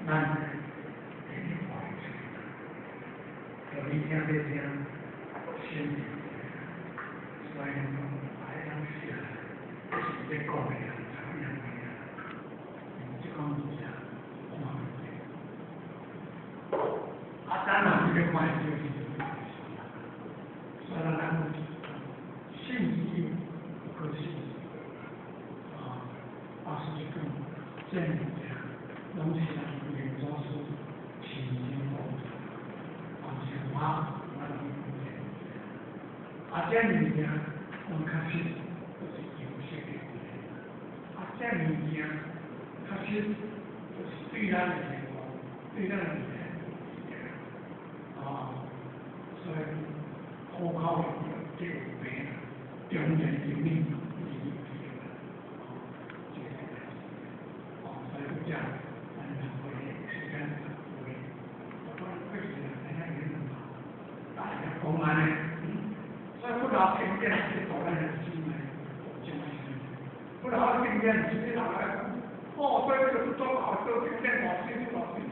咱给你保持。有一天这天，心里，所以说还想写，是这讲的呀，怎样的呀？就讲一下，当然这个关系就是这个，所以咱们信息和信息是一种这样的东西呢，也都是起心动念，想法这样的呢，我们开始就是有些改变，这样的呢，开始就是对他的结果，对他的所以好考这个病，中间的命。所以这样，会时间会，会时间大家也能大家公安呢，所以不老听见是走在人心里，不老听见实际上来，所以就是做好都听见我心里老心里，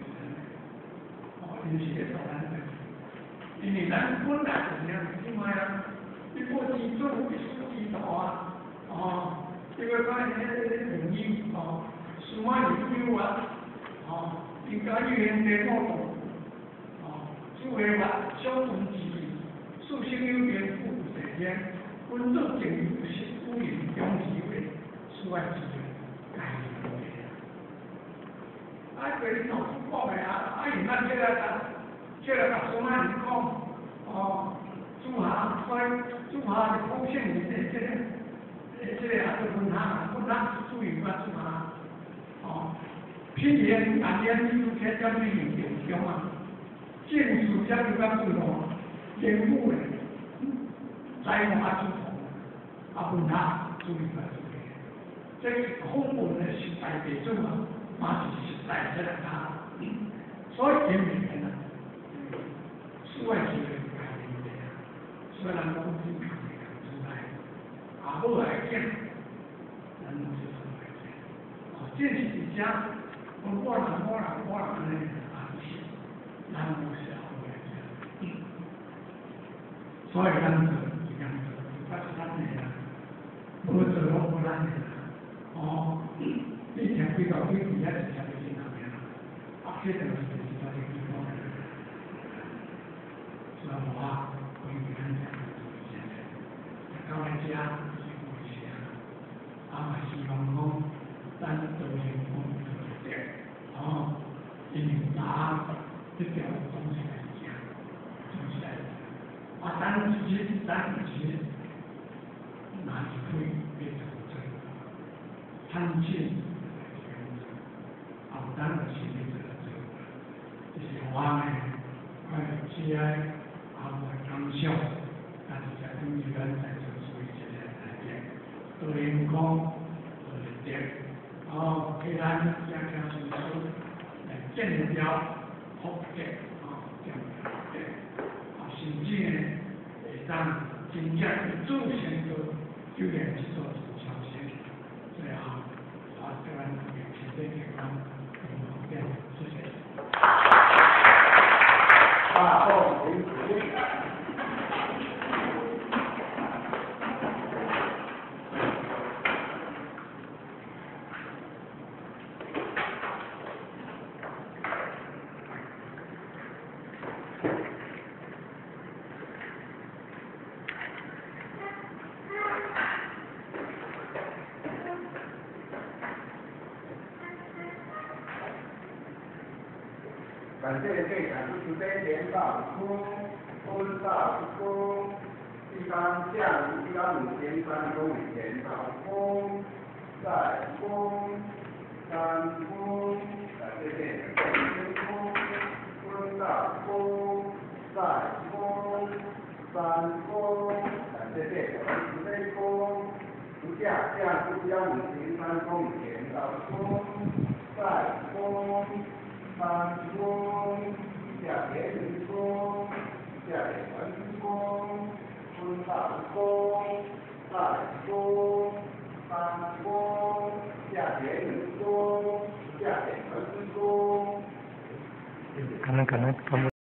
你写出来的，因为咱本来就是这样子嘛呀，你过去做一书记道这个关于统一什么理由应该原则活动作为交通基地，首先有点负责任，温州警务是乌林中纪委室外机关该有的。对你老师讲的现在这个什么人讲中华的通信这个问他注意关注偏见感觉你有些将军有用建筑将军关注人物的在我们问他注意关注这个空本的时代别这么马是时代这两他所以也每年呢室外机的概念这样虽然公司考虑出来后来见咱们就是来见见习底下我那个咱们是后来见所以咱们这样子但是咱们呢不是不然的以前比较对底下底下的经常面这个是比较的地方是吧我以前讲现在刚才家希望讲咱做员工因为拿这条东西来讲咱自己拿去会变成这个参见咱的心理这些话呢GI刚效但是在公务员在做出一些改变对员工给咱加强提出见标好的这样甚至呢让真正的做先做就连去做小先最好这样也是这个谢谢大众民主感谢会长主持联报公公道公第三项105前3公里前道公在公三公感谢公公道公在公三公感谢公如下项115前3公里前道公在公三公下田人公下田文公孙大公大公三公下田人公下田文公可能